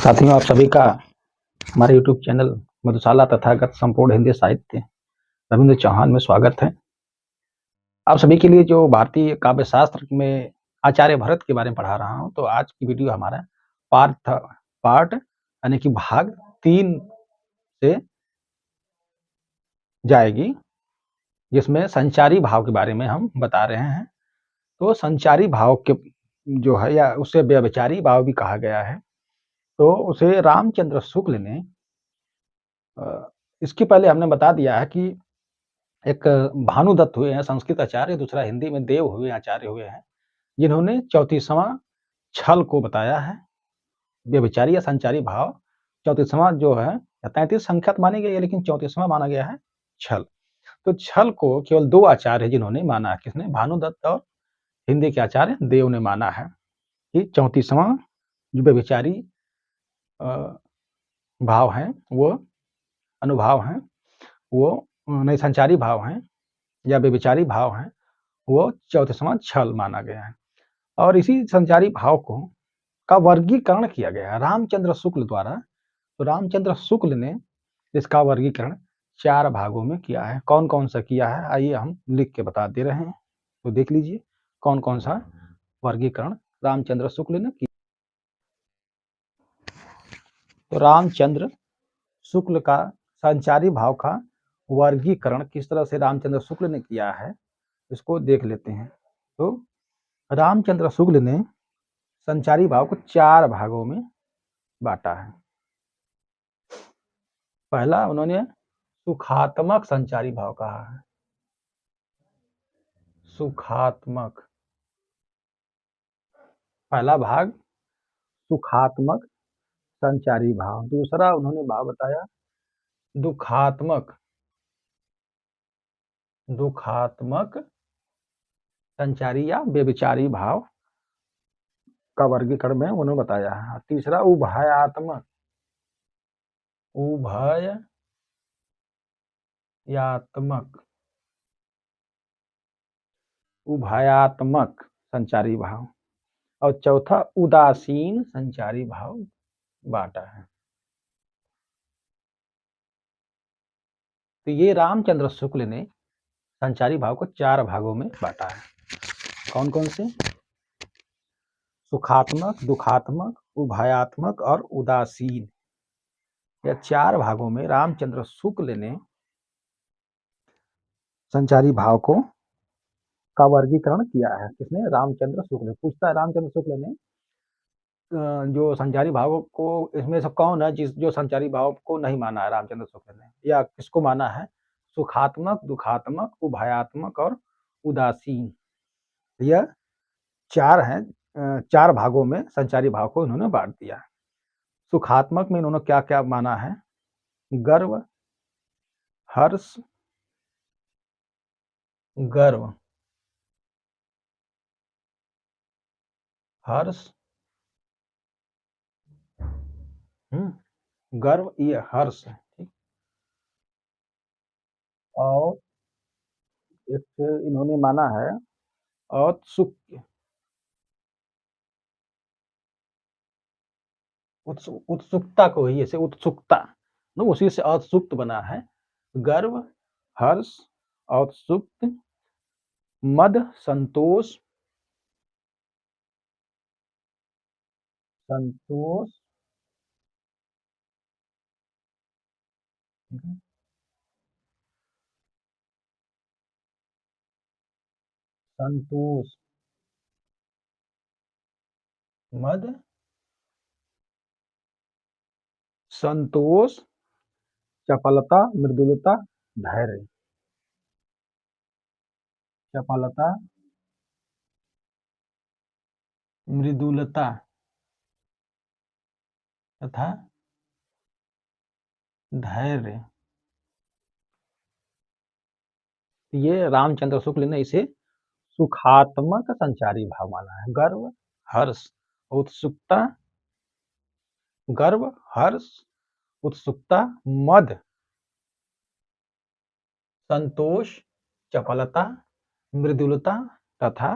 साथियों, आप सभी का हमारे यूट्यूब चैनल मधुशाला तथागत संपूर्ण हिंदी साहित्य रविंद्र चौहान में स्वागत है। आप सभी के लिए जो भारतीय काव्य शास्त्र में आचार्य भरत के बारे में पढ़ा रहा हूँ, तो आज की वीडियो हमारा पार्ट यानी कि भाग 3 से जाएगी, जिसमें संचारी भाव के बारे में हम बता रहे हैं। तो संचारी भाव के जो है, या उसे व्यभिचारी भाव भी कहा गया है, तो उसे रामचंद्र शुक्ल ने इसके पहले हमने बता दिया है कि एक भानुदत्त हुए हैं संस्कृत आचार्य, दूसरा हिंदी में देव हुए आचार्य हुए हैं, जिन्होंने 34वां छल को बताया है। व्यभिचारी या संचारी भाव 34वां जो है, 33 संख्यात मानी गई है, लेकिन 34वां माना गया है छल। तो छल को केवल 2 आचार्य जिन्होंने माना है, किसने? भानुदत्त और हिंदी के आचार्य देव ने माना है कि 34वां जो व्यभिचारी भाव हैं, वो अनुभाव हैं, वो नहीं संचारी भाव हैं या व्यभिचारी भाव हैं, वो 34वां छल माना गया है। और इसी संचारी भाव को का वर्गीकरण किया गया है रामचंद्र शुक्ल द्वारा। तो रामचंद्र शुक्ल ने इसका वर्गीकरण 4 भागों में किया है। कौन कौन सा किया है, आइए हम लिख के बता दे रहे हैं, तो देख लीजिए कौन कौन सा वर्गीकरण रामचंद्र शुक्ल ने किया। तो रामचंद्र शुक्ल का संचारी भाव का वर्गीकरण किस तरह से रामचंद्र शुक्ल ने किया है, इसको देख लेते हैं। तो रामचंद्र शुक्ल ने संचारी भाव को 4 भागों में बांटा है। पहला उन्होंने सुखात्मक संचारी भाव कहा है। सुखात्मक, पहला भाग सुखात्मक संचारी भाव। दूसरा उन्होंने भाव बताया दुखात्मक संचारी या व्यभिचारी भाव का वर्गीकरण में उन्होंने बताया है। तीसरा उभयात्मक संचारी भाव। और चौथा उदासीन संचारी भाव बांटा है। तो ये रामचंद्र शुक्ल ने संचारी भाव को 4 भागों में बांटा है। कौन कौन से? सुखात्मक, दुखात्मक, उभयात्मक और उदासीन। यह 4 भागों में रामचंद्र शुक्ल ने संचारी भाव को का वर्गीकरण किया है। किसने? रामचंद्र शुक्ल। पूछता है रामचंद्र शुक्ल ने जो संचारी भाव को, इसमें से कौन है जो संचारी भाव को नहीं माना है रामचंद्र शुक्ल ने, या किसको माना है? सुखात्मक, दुखात्मक, उभयात्मक और उदासीन। यह 4 हैं। 4 भागों में संचारी भाव को इन्होंने बांट दिया। सुखात्मक में इन्होंने क्या क्या माना है? गर्व, हर्ष, गर्व, ये हर्ष है, ठीक। और एक इन्होंने माना है औत्सुक्य, उत्सुकता को ही ऐसे उत्सुकता, no, उसी से औत्सुक्त बना है। गर्व, हर्ष, औत्सुक्त, मद, संतोष, मद, संतोष, चपलता, मृदुलता, धैर्य। चपलता, मृदुलता तथा धैर्य। ये रामचंद्र शुक्ल ने इसे सुखात्मक संचारी भाव माना है। गर्व, हर्ष, उत्सुकता, गर्व, हर्ष, उत्सुकता, मद, संतोष, चपलता, मृदुलता तथा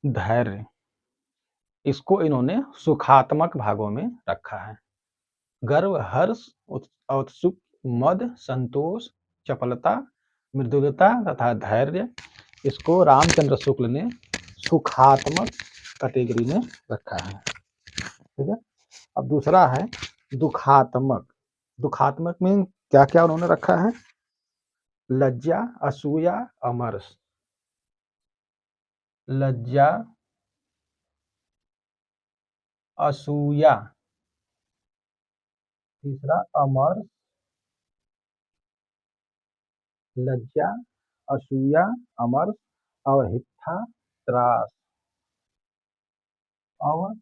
धैर्य। इसको इन्होंने सुखात्मक भागों में रखा है। गर्व, हर्ष, औत्सुक, मद, संतोष, चपलता, मृदुलता तथा धैर्य, इसको रामचंद्र शुक्ल ने सुखात्मक कैटेगरी में रखा है। ठीक है। अब दूसरा है दुखात्मक। दुखात्मक में क्या क्या उन्होंने रखा है? लज्जा, असूया, अमर्ष। लज्जा, असूया, तीसरा अमर्ष। लज्जा, असूया, अमर्ष और हित्था, त्रास। और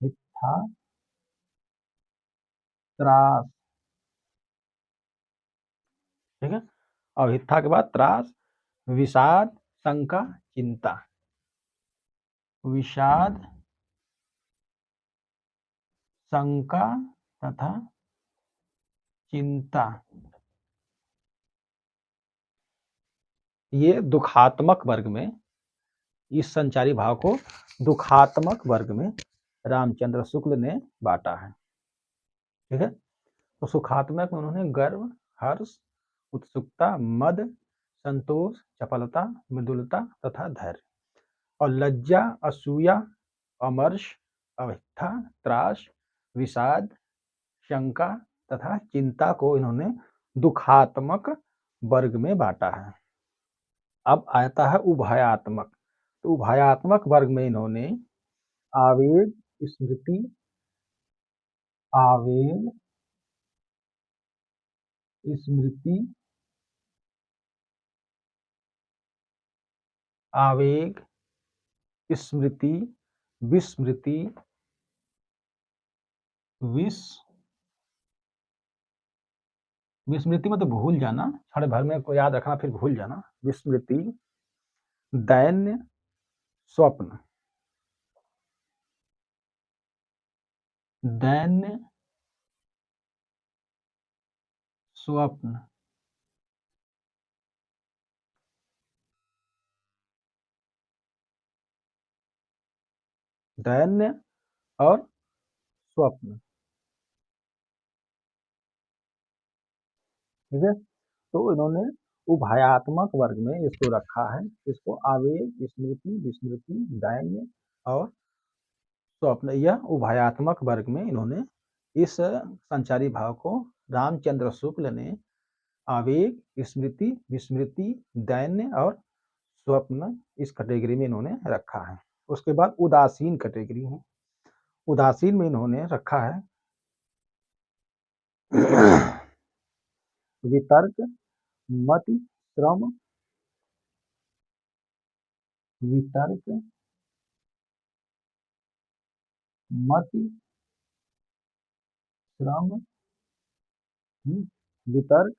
हित्था, त्रास। ठीक है। और हित्था के बाद त्रास, विषाद, शंका, चिंता। विषाद, शंका तथा चिंता, ये दुखात्मक वर्ग में, इस संचारी भाव को दुखात्मक वर्ग में रामचंद्र शुक्ल ने बांटा है। ठीक है। तो सुखात्मक में उन्होंने गर्व, हर्ष, उत्सुकता, मद, संतोष, चपलता, मृदुलता तथा धैर्य। और लज्जा, असूया, अमर्ष, अवस्था, त्रास, विषाद, शंका तथा चिंता को इन्होंने दुखात्मक वर्ग में बांटा है। अब आता है उभयात्मक। तो उभयात्मक वर्ग में इन्होंने आवेग, स्मृति, आवेग, स्मृति, आवेग, स्मृति, विस्मृति, विस्मृति मतलब भूल जाना, क्षण भर में को याद रखना फिर भूल जाना, विस्मृति, दैन्य, स्वप्न, दैन्य, स्वप्न, दैन्य और स्वप्न। ठीक है। तो इन्होंने उभयात्मक वर्ग में इसको रखा है। इसको आवेग, स्मृति, विस्मृति, दैन्य और स्वप्न, यह उभयात्मक वर्ग में इन्होंने इस संचारी भाव को रामचंद्र शुक्ल ने आवेग, स्मृति, विस्मृति, दैन्य और स्वप्न, इस कैटेगरी में इन्होंने रखा है। उसके बाद उदासीन कैटेगरी है। उदासीन में इन्होंने रखा है वितर्क, मति, श्रम, वितर्क, मति, श्रम, वितर्क,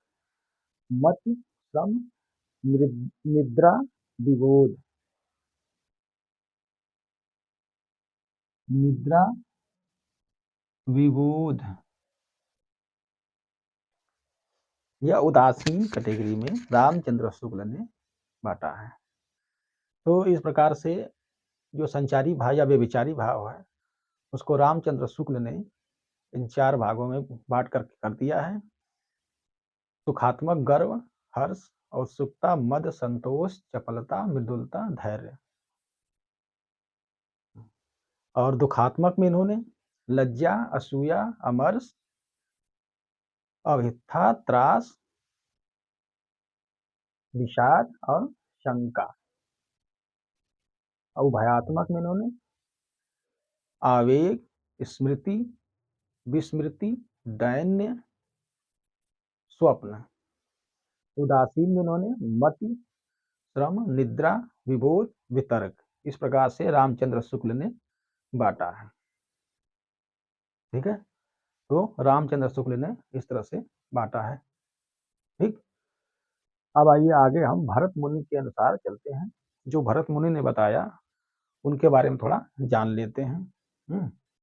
मति, श्रम, निद्रा, विबोध, निद्रा, विबोध, यह उदासीन कैटेगरी में रामचंद्र शुक्ल ने बांटा है। तो इस प्रकार से जो संचारी भाव या व्यभिचारी भाव है उसको रामचंद्र शुक्ल ने इन 4 भागों में बांट कर दिया है। सुखात्मक गर्व, हर्ष, उत्सुकता, मद, संतोष, चपलता, मृदुलता, धैर्य। और दुखात्मक में इन्होंने लज्जा, असूया, अमर्ष, अभिथा, त्रास, विषाद और शंका। और भयात्मक में इन्होंने आवेग, स्मृति, विस्मृति, दैन्य, स्वप्न। उदासीन में इन्होंने मति, श्रम, निद्रा, विबोध, वितर्क। इस प्रकार से रामचंद्र शुक्ल ने बांटा है। ठीक है। तो रामचंद्र शुक्ल ने इस तरह से बांटा है। ठीक। अब आइए आगे हम भरत मुनि के अनुसार चलते हैं। जो भरत मुनि ने बताया उनके बारे में थोड़ा जान लेते हैं।